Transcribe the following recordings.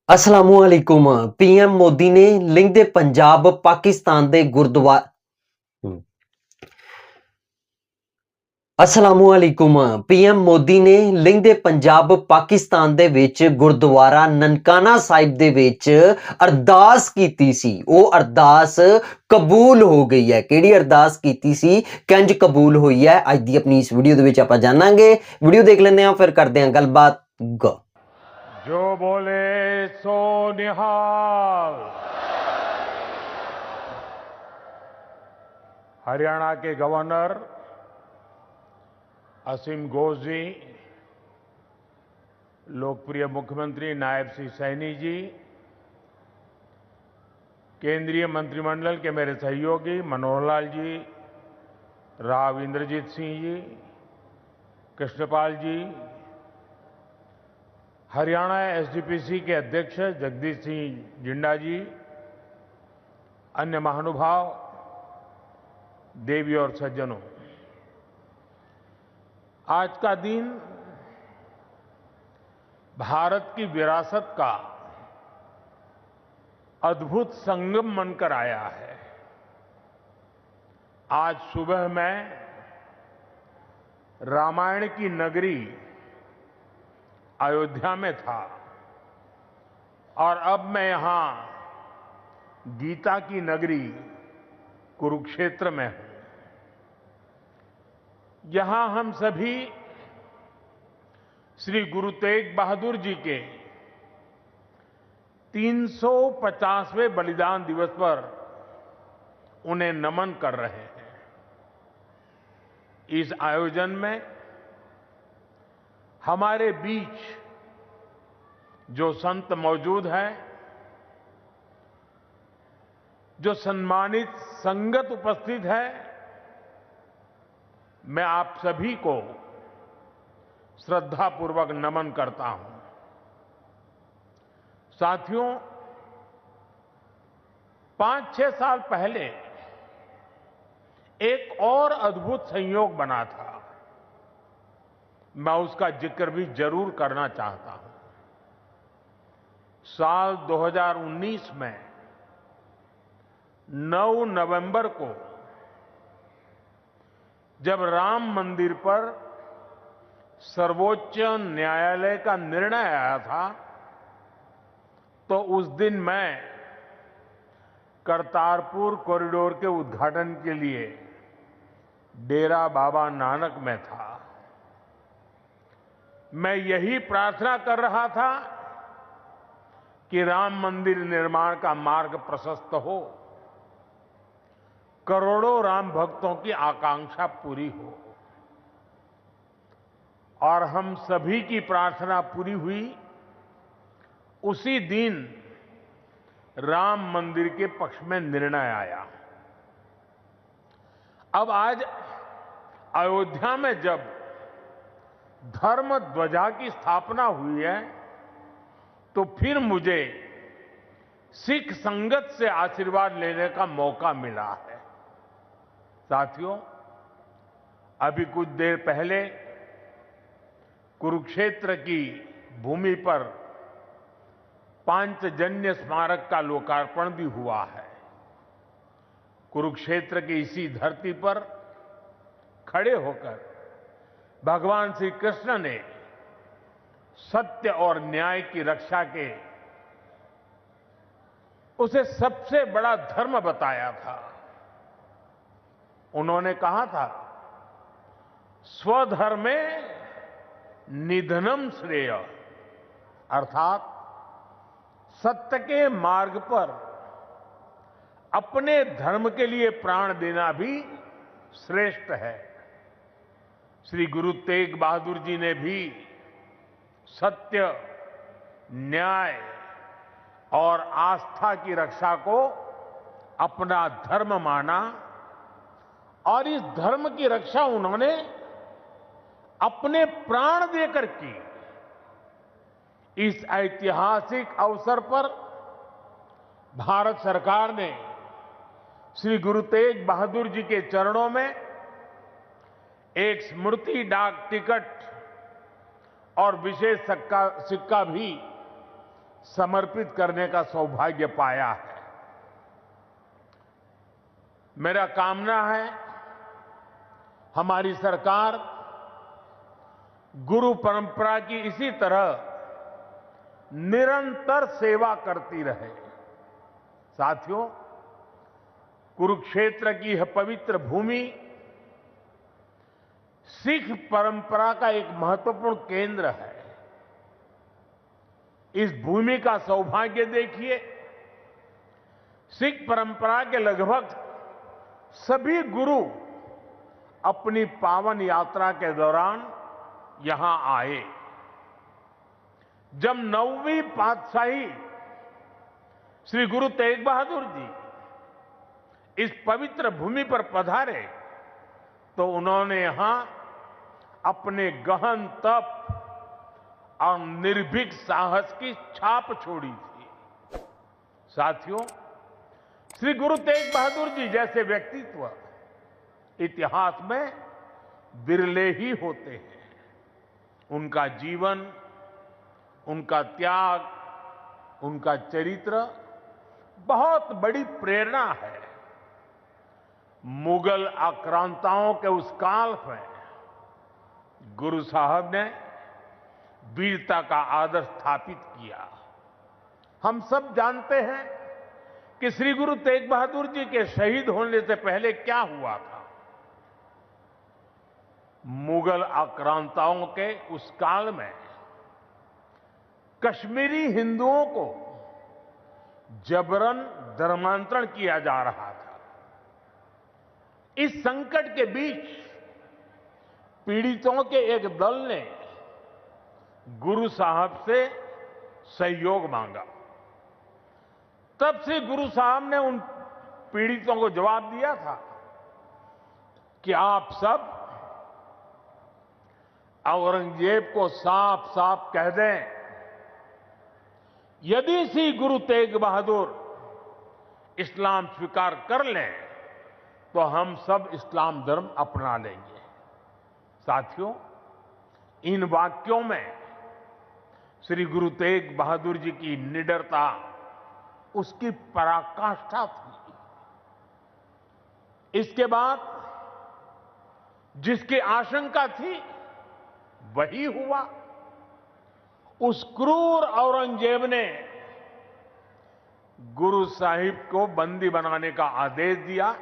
असलामुअलैकुम। PM Modi ने link दे पंजाब पाकिस्तान दे gurdwara असलामुअलैकुम। PM Modi ने link दे पंजाब पाकिस्तान दे विच गुरुद्वारा ननकाना साहिब दे विच अरदास कीती सी। ਉਹ ਅਰਦਾਸ ਕਬੂਲ ਹੋ ਗਈ ਹੈ। ਕਿਹੜੀ ਅਰਦਾਸ ਕੀਤੀ ਸੀ, ਕਿੰਜ ਕਬੂਲ ਹੋਈ ਹੈ, ਅੱਜ ਦੀ ਆਪਣੀ ਇਸ ਵੀਡੀਓ ਦੇ ਵਿੱਚ ਆਪਾਂ ਜਾਣਾਂਗੇ। ਵੀਡੀਓ ਦੇਖ ਲੈਂਦੇ ਹਾਂ, ਫਿਰ ਕਰਦੇ ਹਾਂ ਗੱਲਬਾਤ। ਗੋ जो बोले सो निहाल। हरियाणा के गवर्नर असीम घोष जी, लोकप्रिय मुख्यमंत्री नायब सिंह सैनी जी, केंद्रीय मंत्रिमंडल के मेरे सहयोगी मनोहर लाल जी, राव इंद्रजीत सिंह जी, कृष्णपाल जी, हरियाणा एसजीपीसी के अध्यक्ष जगदीश सिंह जिंडा जी, अन्य महानुभाव, देवी और सज्जनों, आज का दिन भारत की विरासत का अद्भुत संगम बनकर आया है। आज सुबह मैं रामायण की नगरी अयोध्या में था और अब मैं यहां गीता की नगरी कुरुक्षेत्र में हूं। यहां हम सभी श्री गुरु तेग बहादुर जी के 350वें बलिदान दिवस पर उन्हें नमन कर रहे हैं। इस आयोजन में हमारे बीच जो संत मौजूद हैं, जो सम्मानित संगत उपस्थित है, मैं आप सभी को श्रद्धापूर्वक नमन करता हूं। साथियों, 5-6 साल पहले एक और अद्भुत संयोग बना था। मैं उसका जिक्र भी जरूर करना चाहता हूं। साल 2019 में 9 नवंबर को जब राम मंदिर पर सर्वोच्च न्यायालय का निर्णय आया था, तो उस दिन मैं करतारपुर कॉरिडोर के उद्घाटन के लिए डेरा बाबा नानक में था। मैं यही प्रार्थना कर रहा था कि राम मंदिर निर्माण का मार्ग प्रशस्त हो, करोड़ों राम भक्तों की आकांक्षा पूरी हो। और हम सभी की प्रार्थना पूरी हुई। उसी दिन राम मंदिर के पक्ष में निर्णय आया। अब आज अयोध्या में जब धर्म ध्वजा की स्थापना हुई है, तो फिर मुझे सिख संगत से आशीर्वाद लेने का मौका मिला है। साथियों, अभी कुछ देर पहले कुरुक्षेत्र की भूमि पर पांचजन्य स्मारक का लोकार्पण भी हुआ है। कुरुक्षेत्र की इसी धरती पर खड़े होकर भगवान श्री कृष्ण ने सत्य और न्याय की रक्षा के उसे सबसे बड़ा धर्म बताया था। उन्होंने कहा था, स्वधर्मे निधनम श्रेय, अर्थात सत्य के मार्ग पर अपने धर्म के लिए प्राण देना भी श्रेष्ठ है। श्री गुरु तेग बहादुर जी ने भी सत्य, न्याय और आस्था की रक्षा को अपना धर्म माना और इस धर्म की रक्षा उन्होंने अपने प्राण देकर की। इस ऐतिहासिक अवसर पर भारत सरकार ने श्री गुरु तेग बहादुर जी के चरणों में एक स्मृति डाक टिकट और विशेष सिक्का भी समर्पित करने का सौभाग्य पाया है। मेरा कामना है हमारी सरकार गुरु परंपरा की इसी तरह निरंतर सेवा करती रहे। साथियों, कुरुक्षेत्र की यह पवित्र भूमि सिख परंपरा का एक महत्वपूर्ण केंद्र है। इस भूमि का सौभाग्य देखिए, सिख परंपरा के लगभग सभी गुरु अपनी पावन यात्रा के दौरान यहां आए। जब 9वीं पातशाही श्री गुरु तेग बहादुर जी इस पवित्र भूमि पर पधारे तो उन्होंने यहां अपने गहन तप और निर्भीक साहस की छाप छोड़ी थी। साथियों, श्री गुरु तेग बहादुर जी जैसे व्यक्तित्व इतिहास में विरले ही होते हैं। उनका जीवन, उनका त्याग, उनका चरित्र बहुत बड़ी प्रेरणा है। मुगल आक्रांताओं के उस काल में गुरु साहब ने वीरता का आदर्श स्थापित किया। हम सब जानते हैं कि श्री गुरु तेग बहादुर जी के शहीद होने से पहले क्या हुआ था। मुगल आक्रांताओं के उस काल में कश्मीरी हिंदुओं को जबरन धर्मांतरण किया जा रहा था। इस संकट के बीच पीड़ितों के एक दल ने गुरु साहब से सहयोग मांगा। तब से गुरु साहब ने उन पीड़ितों को जवाब दिया था कि आप सब औरंगजेब को साफ साफ कह दें, यदि श्री गुरु तेग बहादुर इस्लाम स्वीकार कर लें तो हम सब इस्लाम धर्म अपना लेंगे। साथियों, इन वाक्यों में श्री गुरु तेग बहादुर जी की निडरता, उसकी पराकाष्ठा थी। इसके बाद जिसकी आशंका थी वही हुआ। उस क्रूर औरंगजेब ने गुरु साहिब को बंदी बनाने का आदेश दिया,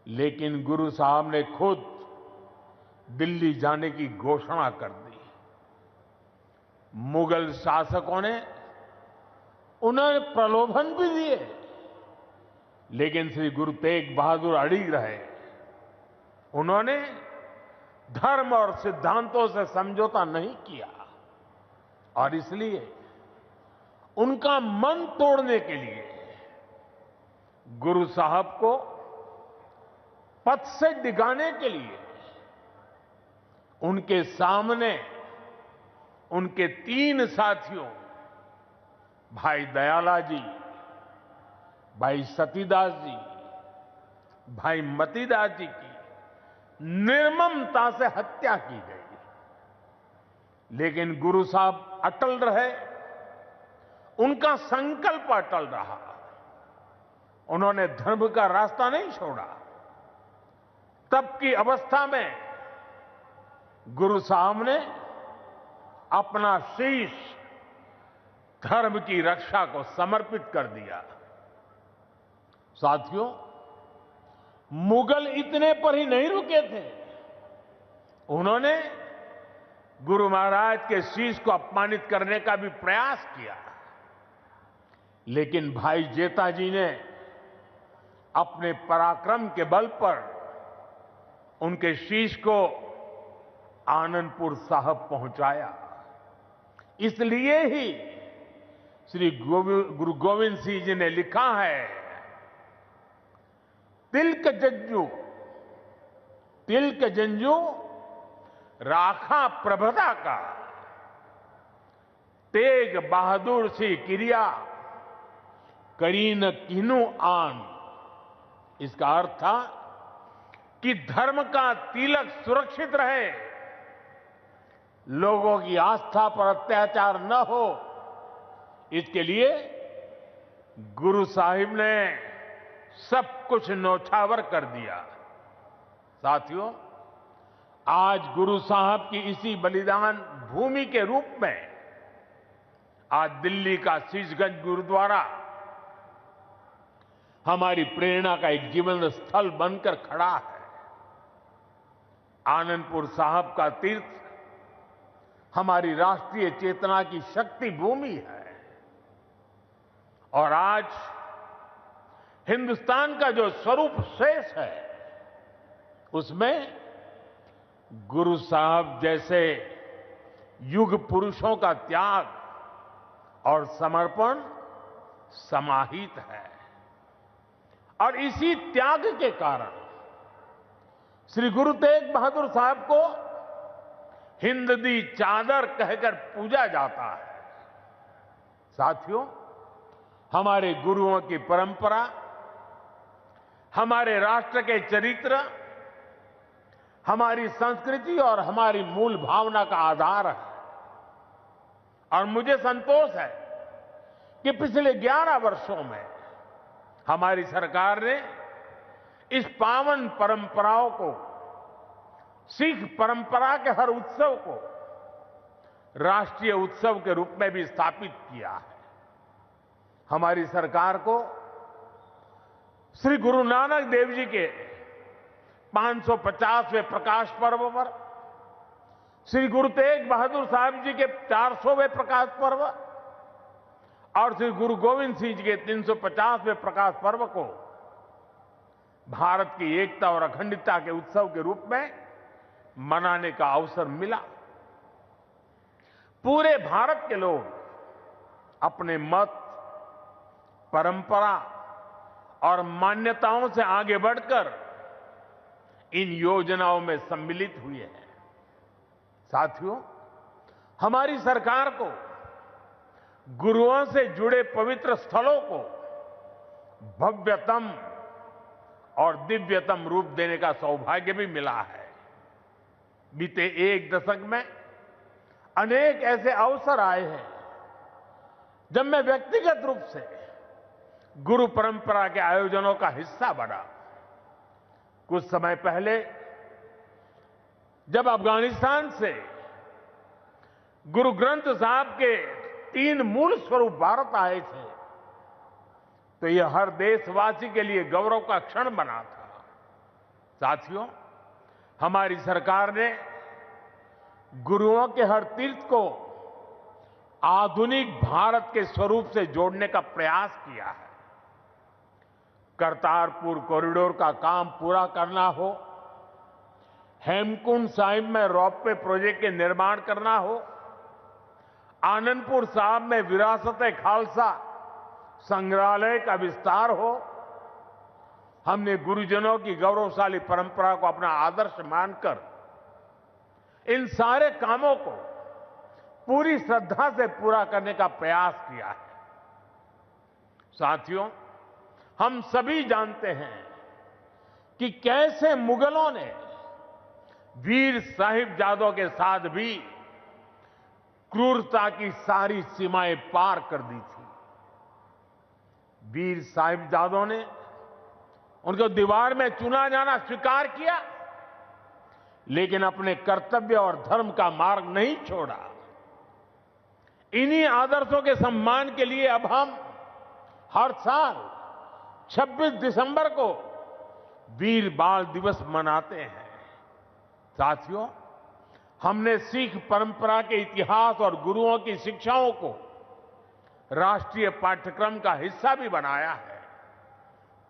लेकिन गुरु साहब ने खुद दिल्ली जाने की घोषणा कर दी। मुगल शासकों ने उन्हें प्रलोभन भी दिए, लेकिन श्री गुरु तेग बहादुर अड़िग रहे। उन्होंने धर्म और सिद्धांतों से समझौता नहीं किया और इसलिए उनका मन तोड़ने के लिए गुरु साहब को पथ से डिगाने के लिए उनके सामने उनके 3 साथियों भाई दयाला जी, भाई सतीदास जी, भाई मतीदास जी की निर्ममता से हत्या की गई। लेकिन गुरु साहब अटल रहे, उनका संकल्प अटल रहा। उन्होंने धर्म का रास्ता नहीं छोड़ा। तब की अवस्था में गुरु साहब ने अपना शीश धर्म की रक्षा को समर्पित कर दिया। साथियों, मुगल इतने पर ही नहीं रुके थे। उन्होंने गुरु महाराज के शीश को अपमानित करने का भी प्रयास किया, लेकिन भाई जेता जी ने अपने पराक्रम के बल पर उनके शीश को आनंदपुर साहब पहुंचाया। इसलिए ही श्री गुरु गोविंद सिंह जी ने लिखा है, तिलक जंजू राखा प्रभता का, तेग बहादुर सी क्रिया करीन किनु आन। इसका अर्थ था कि धर्म का तिलक सुरक्षित रहे, लोगों की आस्था पर अत्याचार न हो, इसके लिए गुरु साहिब ने सब कुछ न्यौछावर कर दिया। साथियों, आज गुरु साहब की इसी बलिदान भूमि के रूप में आज दिल्ली का शीशगंज गुरुद्वारा हमारी प्रेरणा का एक जीवन स्थल बनकर खड़ा है। आनंदपुर साहब का तीर्थ हमारी राष्ट्रीय चेतना की शक्ति भूमि है और आज हिंदुस्तान का जो स्वरूप शेष है उसमें गुरु साहब जैसे युग पुरुषों का त्याग और समर्पण समाहित है। और इसी त्याग के कारण श्री गुरु तेग बहादुर साहब को हिंद दी चादर कहकर पूजा जाता है। साथियों, हमारे गुरुओं की परंपरा हमारे राष्ट्र के चरित्र, हमारी संस्कृति और हमारी मूल भावना का आधार है। और मुझे संतोष है कि पिछले 11 वर्षों में हमारी सरकार ने इस पावन परंपराओं को, सिख परंपरा के हर उत्सव को राष्ट्रीय उत्सव के रूप में भी स्थापित किया है। हमारी सरकार को श्री गुरु नानक देव जी के 550वें प्रकाश पर्व पर, श्री गुरु तेग बहादुर साहब जी के 400वें प्रकाश पर्व और श्री गुरु गोविंद सिंह जी के 350वें प्रकाश पर्व को भारत की एकता और अखंडता के उत्सव के रूप में मनाने का अवसर मिला। पूरे भारत के लोग अपने मत, परंपरा और मान्यताओं से आगे बढ़कर इन योजनाओं में सम्मिलित हुए हैं। साथियों, हमारी सरकार को गुरुओं से जुड़े पवित्र स्थलों को भव्यतम और दिव्यतम रूप देने का सौभाग्य भी मिला है। बीते एक दशक में अनेक ऐसे अवसर आए हैं जब मैं व्यक्तिगत रूप से गुरु परंपरा के आयोजनों का हिस्सा बना। कुछ समय पहले जब अफगानिस्तान से गुरु ग्रंथ साहब के 3 मूल स्वरूप भारत आए थे तो यह हर देशवासी के लिए गौरव का क्षण बना था। साथियों, हमारी सरकार ने गुरुओं के हर तीर्थ को आधुनिक भारत के स्वरूप से जोड़ने का प्रयास किया है। करतारपुर कॉरिडोर का काम पूरा करना हो, हेमकुंड साहिब में रोपवे प्रोजेक्ट के निर्माण करना हो, आनंदपुर साहब में विरासत-ए-खालसा संग्रहालय का विस्तार हो, हमने गुरुजनों की गौरवशाली परंपरा को अपना आदर्श मानकर इन सारे कामों को पूरी श्रद्धा से पूरा करने का प्रयास किया है। साथियों, हम सभी जानते हैं कि कैसे मुगलों ने वीर साहिबजादों के साथ भी क्रूरता की सारी सीमाएं पार कर दी थी। वीर साहिबजादों ने उनको दीवार में चुना जाना स्वीकार किया, लेकिन अपने कर्तव्य और धर्म का मार्ग नहीं छोड़ा। इन्हीं आदर्शों के सम्मान के लिए अब हम हर साल 26 दिसंबर को वीर बाल दिवस मनाते हैं। साथियों, हमने सिख परंपरा के इतिहास और गुरुओं की शिक्षाओं को राष्ट्रीय पाठ्यक्रम का हिस्सा भी बनाया है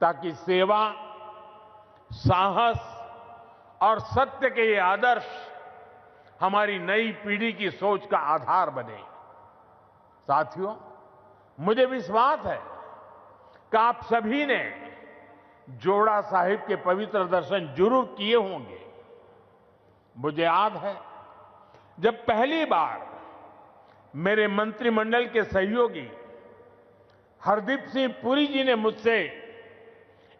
ताकि सेवा, साहस और सत्य के ये आदर्श हमारी नई पीढ़ी की सोच का आधार बने। साथियों, मुझे विश्वास है कि आप सभी ने जोड़ा साहिब के पवित्र दर्शन जरूर किए होंगे। मुझे याद है जब पहली बार मेरे मंत्रिमंडल के सहयोगी हरदीप सिंह पुरी जी ने मुझसे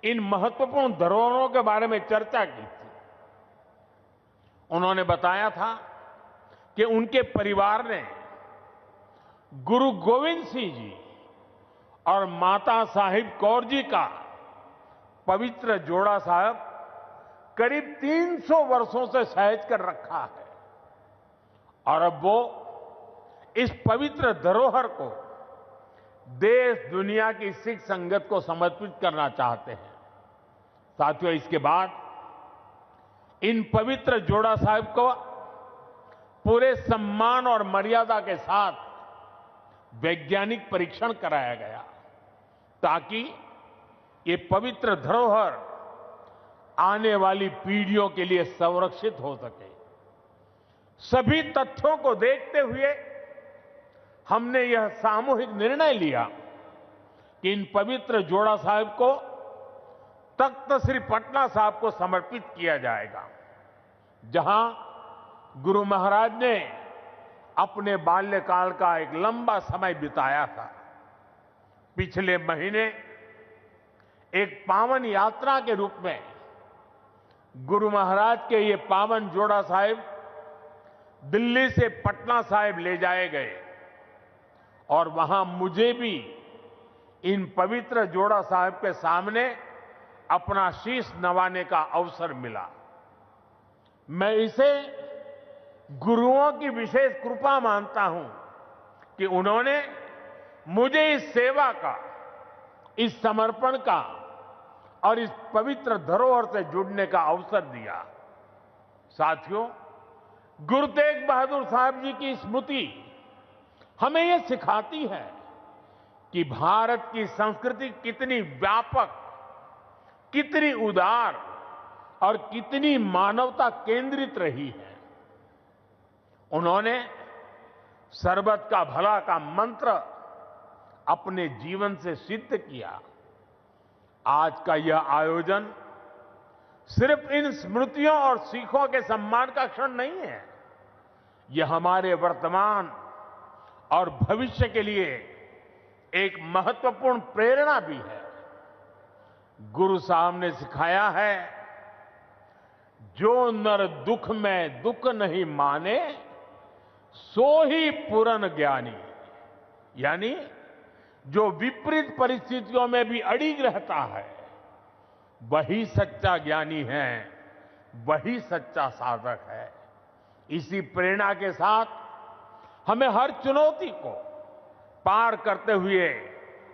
इन महत्वपूर्ण धरोहरों के बारे में चर्चा की थी। उन्होंने बताया था कि उनके परिवार ने गुरु गोविंद सिंह जी और माता साहिब कौर जी का पवित्र जोड़ा साहब करीब 300 वर्षों से सहेज कर रखा है और अब वो इस पवित्र धरोहर को देश दुनिया की सिख संगत को समर्पित करना चाहते हैं। साथियों, इसके बाद इन पवित्र जोड़ा साहिब को पूरे सम्मान और मर्यादा के साथ वैज्ञानिक परीक्षण कराया गया ताकि ये पवित्र धरोहर आने वाली पीढ़ियों के लिए संरक्षित हो सके। सभी तथ्यों को देखते हुए हमने यह सामूहिक निर्णय लिया कि इन पवित्र जोड़ा साहिब को तख्त श्री पटना साहिब को समर्पित किया जाएगा, जहां गुरु महाराज ने अपने बाल्यकाल का एक लंबा समय बिताया था। पिछले महीने एक पावन यात्रा के रूप में गुरु महाराज के ये पावन जोड़ा साहिब दिल्ली से पटना साहिब ले जाए गए और वहां मुझे भी इन पवित्र जोड़ा साहिब के सामने अपना शीश नवाने का अवसर मिला। मैं इसे गुरुओं की विशेष कृपा मानता हूं कि उन्होंने मुझे इस सेवा का, इस समर्पण का और इस पवित्र धरोहर से जुड़ने का अवसर दिया। साथियों, गुरु तेग बहादुर साहब जी की स्मृति हमें यह सिखाती है कि भारत की संस्कृति कितनी व्यापक, कितनी उदार और कितनी मानवता केंद्रित रही है। उन्होंने सर्वत का भला का मंत्र अपने जीवन से सिद्ध किया। आज का यह आयोजन सिर्फ इन स्मृतियों और सीखों के सम्मान का क्षण नहीं है, यह हमारे वर्तमान और भविष्य के लिए एक महत्वपूर्ण प्रेरणा भी है। गुरु साहब ने सिखाया है, जो नर दुख में दुख नहीं माने सो ही पूर्ण ज्ञानी, यानी जो विपरीत परिस्थितियों में भी अड़िग रहता है वही सच्चा ज्ञानी है, वही सच्चा साधक है। इसी प्रेरणा के साथ हमें हर चुनौती को पार करते हुए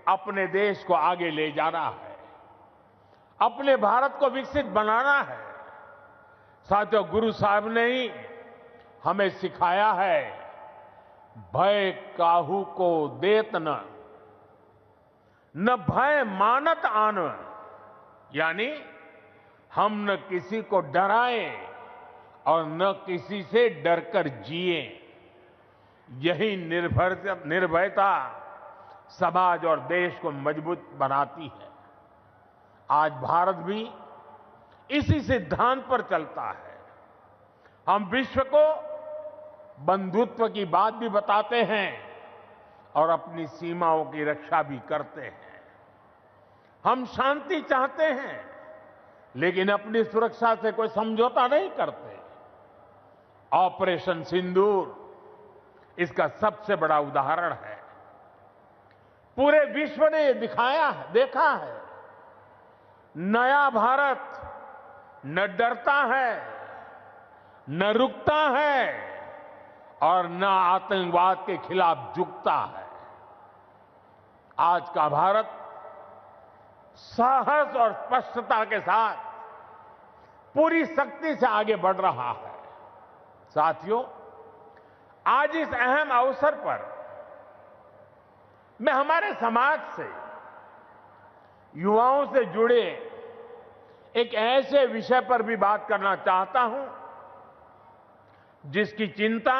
अपने देश को आगे ले जाना है, अपने भारत को विकसित बनाना है। साथियों, गुरु साहब ने ही हमें सिखाया है, भय काहू को देत न भय मानत आन, यानी हम न किसी को डराएं और न किसी से डरकर जिए। यही निर्भयता समाज और देश को मजबूत बनाती है। आज भारत भी इसी सिद्धांत पर चलता है। हम विश्व को बंधुत्व की बात भी बताते हैं और अपनी सीमाओं की रक्षा भी करते हैं। हम शांति चाहते हैं लेकिन अपनी सुरक्षा से कोई समझौता नहीं करते। ऑपरेशन सिंदूर इसका सबसे बड़ा उदाहरण है। पूरे विश्व ने देखा है, नया भारत न डरता है, न रुकता है और न आतंकवाद के खिलाफ झुकता है। आज का भारत साहस और स्पष्टता के साथ पूरी शक्ति से आगे बढ़ रहा है। साथियों, आज इस अहम अवसर पर मैं हमारे समाज से, युवाओं से जुड़े एक ऐसे विषय पर भी बात करना चाहता हूं जिसकी चिंता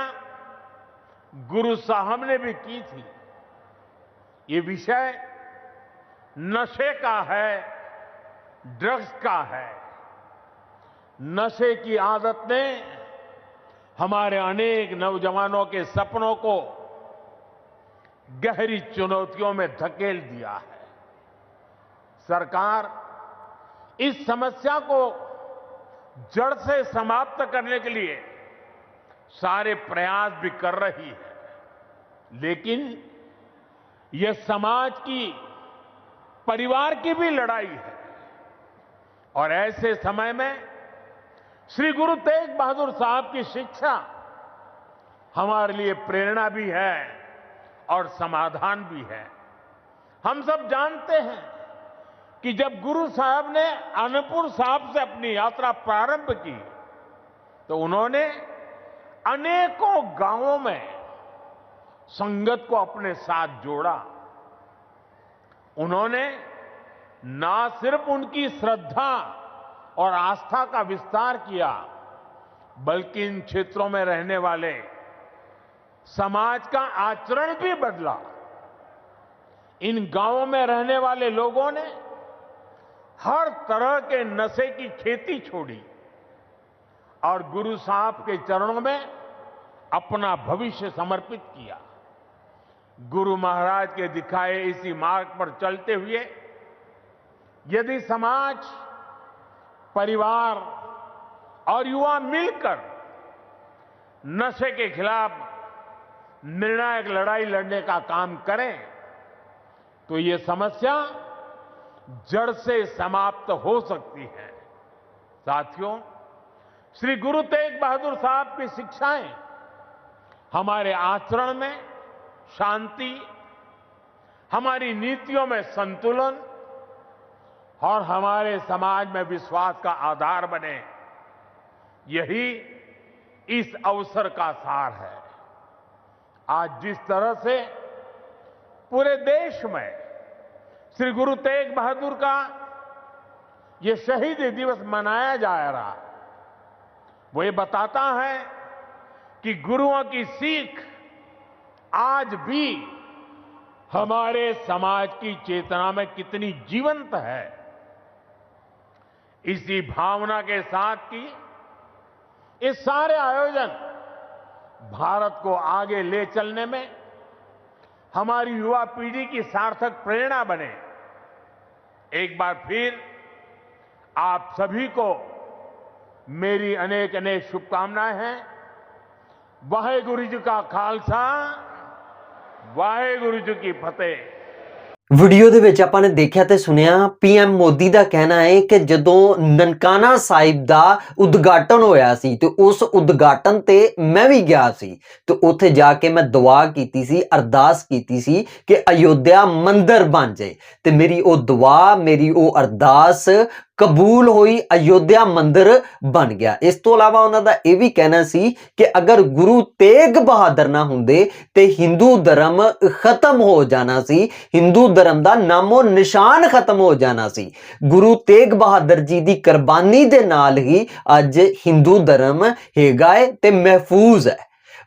गुरु साहब ने भी की थी। ये विषय नशे का है, ड्रग्स का है। नशे की आदत ने हमारे अनेक नौजवानों के सपनों को गहरी चुनौतियों में धकेल दिया है। सरकार इस समस्या को जड़ से समाप्त करने के लिए सारे प्रयास भी कर रही है, लेकिन यह समाज की, परिवार की भी लड़ाई है। और ऐसे समय में श्री गुरु तेग बहादुर साहब की शिक्षा हमारे लिए प्रेरणा भी है और समाधान भी है। हम सब जानते हैं कि जब गुरु साहब ने आनंदपुर साहब से अपनी यात्रा प्रारंभ की तो उन्होंने अनेकों गांवों में संगत को अपने साथ जोड़ा। उन्होंने ना सिर्फ उनकी श्रद्धा और आस्था का विस्तार किया, बल्कि इन क्षेत्रों में रहने वाले समाज का आचरण भी बदला। इन गांवों में रहने वाले लोगों ने हर तरह के नशे की खेती छोड़ी और गुरु साहब के चरणों में अपना भविष्य समर्पित किया। गुरु महाराज के दिखाए इसी मार्ग पर चलते हुए यदि समाज, परिवार और युवा मिलकर नशे के खिलाफ निर्णायक लड़ाई लड़ने का काम करें तो ये समस्या जड़ से समाप्त हो सकती है। साथियों, श्री गुरु तेग बहादुर साहब की शिक्षाएं हमारे आचरण में शांति, हमारी नीतियों में संतुलन और हमारे समाज में विश्वास का आधार बने, यही इस अवसर का सार है। आज जिस तरह से पूरे देश में श्री गुरु तेग बहादुर का ये शहीदी दिवस मनाया जा रहा है, वो ये बताता है कि गुरुओं की सीख आज भी हमारे समाज की चेतना में कितनी जीवंत है। इसी भावना के साथ की ये सारे आयोजन भारत को आगे ले चलने में हमारी युवा पीढ़ी की सार्थक प्रेरणा बने। एक बार फिर आप सभी को मेरी अनेक अनेक शुभकामनाएं हैं। वाहेगुरु जी का खालसा, वाहेगुरु जी की फतेह। ਵੀਡੀਓ ਦੇ ਵਿੱਚ ਆਪਾਂ ਨੇ ਦੇਖਿਆ ਤੇ ਸੁਣਿਆ ਪੀਐਮ ਮੋਦੀ ਦਾ ਕਹਿਣਾ ਹੈ ਕਿ ਜਦੋਂ ਨਨਕਾਣਾ ਸਾਹਿਬ ਦਾ ਉਦਘਾਟਨ ਹੋਇਆ ਸੀ ਤੇ ਉਸ ਉਦਘਾਟਨ ਤੇ ਮੈਂ ਵੀ ਗਿਆ ਸੀ ਤੇ ਉੱਥੇ ਜਾ ਕੇ ਮੈਂ ਦੁਆ ਕੀਤੀ ਸੀ, ਅਰਦਾਸ ਕੀਤੀ ਸੀ ਕਿ ਅਯੋਧਿਆ ਮੰਦਿਰ ਬਣ ਜਾਏ ਤੇ ਮੇਰੀ ਉਹ ਦੁਆ, ਮੇਰੀ ਉਹ ਅਰਦਾਸ ਕਬੂਲ ਹੋਈ, ਅਯੋਧਿਆ ਮੰਦਿਰ ਬਣ ਗਿਆ। ਇਸ ਤੋਂ ਇਲਾਵਾ ਉਹਨਾਂ ਦਾ ਇਹ ਵੀ ਕਹਿਣਾ ਸੀ ਕਿ ਅਗਰ ਗੁਰੂ ਤੇਗ ਬਹਾਦਰ ਨਾ ਹੁੰਦੇ ਤੇ ਹਿੰਦੂ ਧਰਮ ਖਤਮ ਹੋ ਜਾਣਾ ਸੀ, ਹਿੰਦੂ ਧਰਮ ਦਾ ਨਾਮੋ ਨਿਸ਼ਾਨ ਖਤਮ ਹੋ ਜਾਣਾ ਸੀ। ਗੁਰੂ ਤੇਗ ਬਹਾਦਰ ਜੀ ਦੀ ਕੁਰਬਾਨੀ ਦੇ ਨਾਲ ਹੀ ਅੱਜ ਹਿੰਦੂ ਧਰਮ ਹੈਗਾ ਹੈ ਤੇ ਮਹਿਫੂਜ਼ ਹੈ।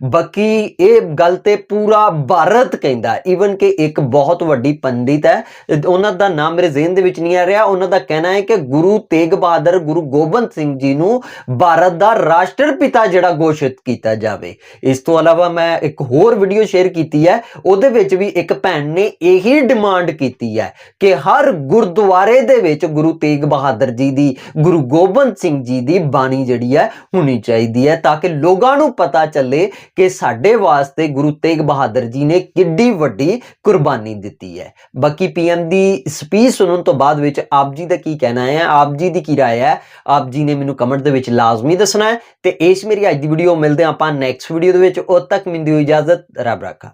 ਬਾਕੀ ਇਹ ਗੱਲ ਤੇ ਪੂਰਾ ਭਾਰਤ ਕਹਿੰਦਾ, ਈਵਨ ਕਿ ਇੱਕ ਬਹੁਤ ਵੱਡੀ ਪੰਡਿਤ ਹੈ, ਉਹਨਾਂ ਦਾ ਨਾਮ ਮੇਰੇ ਜ਼ਿਹਨ ਦੇ ਵਿੱਚ ਨਹੀਂ ਆ ਰਿਹਾ, ਉਹਨਾਂ ਦਾ ਕਹਿਣਾ ਹੈ ਕਿ ਗੁਰੂ ਤੇਗ ਬਹਾਦਰ, ਗੁਰੂ ਗੋਬਿੰਦ ਸਿੰਘ ਜੀ ਨੂੰ ਭਾਰਤ ਦਾ ਰਾਸ਼ਟਰ ਪਿਤਾ ਜਿਹੜਾ ਘੋਸ਼ਿਤ ਕੀਤਾ ਜਾਵੇ। ਇਸ ਤੋਂ ਇਲਾਵਾ ਮੈਂ ਇੱਕ ਹੋਰ ਵੀਡੀਓ ਸ਼ੇਅਰ ਕੀਤੀ ਹੈ, ਉਹਦੇ ਵਿੱਚ ਵੀ ਇੱਕ ਭੈਣ ਨੇ ਇਹੀ ਡਿਮਾਂਡ ਕੀਤੀ ਹੈ ਕਿ ਹਰ ਗੁਰਦੁਆਰੇ ਦੇ ਵਿੱਚ ਗੁਰੂ ਤੇਗ ਬਹਾਦਰ ਜੀ ਦੀ, ਗੁਰੂ ਗੋਬਿੰਦ ਸਿੰਘ ਜੀ ਦੀ ਬਾਣੀ ਜਿਹੜੀ ਹੈ ਹੋਣੀ ਚਾਹੀਦੀ ਹੈ, ਤਾਂ ਕਿ ਲੋਕਾਂ ਨੂੰ ਪਤਾ ਚੱਲੇ ਕਿ ਸਾਡੇ ਵਾਸਤੇ ਗੁਰੂ ਤੇਗ ਬਹਾਦਰ ਜੀ ਨੇ ਕਿੱਡੀ ਵੱਡੀ ਕੁਰਬਾਨੀ ਦਿੱਤੀ ਹੈ। ਬਾਕੀ ਪੀਐਮ ਦੀ ਸਪੀਚ ਸੁਣਨ ਤੋਂ ਬਾਅਦ ਵਿੱਚ ਆਪ ਜੀ ਦਾ ਕੀ ਕਹਿਣਾ ਹੈ, ਆਪ ਜੀ ਦੀ ਕੀ ਰਾਏ ਹੈ, ਆਪ ਜੀ ਨੇ ਮੈਨੂੰ ਕਮੈਂਟ ਦੇ ਵਿੱਚ ਲਾਜ਼ਮੀ ਦੱਸਣਾ ਹੈ। ਤੇ ਇਸ ਮੇਰੀ ਅੱਜ ਦੀ ਵੀਡੀਓ, ਮਿਲਦੇ ਆਪਾਂ ਨੈਕਸਟ ਵੀਡੀਓ ਦੇ ਵਿੱਚ। ਉਦ ਤੱਕ ਮੈਨੂੰ ਦਿਓ ਇਜਾਜ਼ਤ, ਰੱਬ ਰਾਖਾ।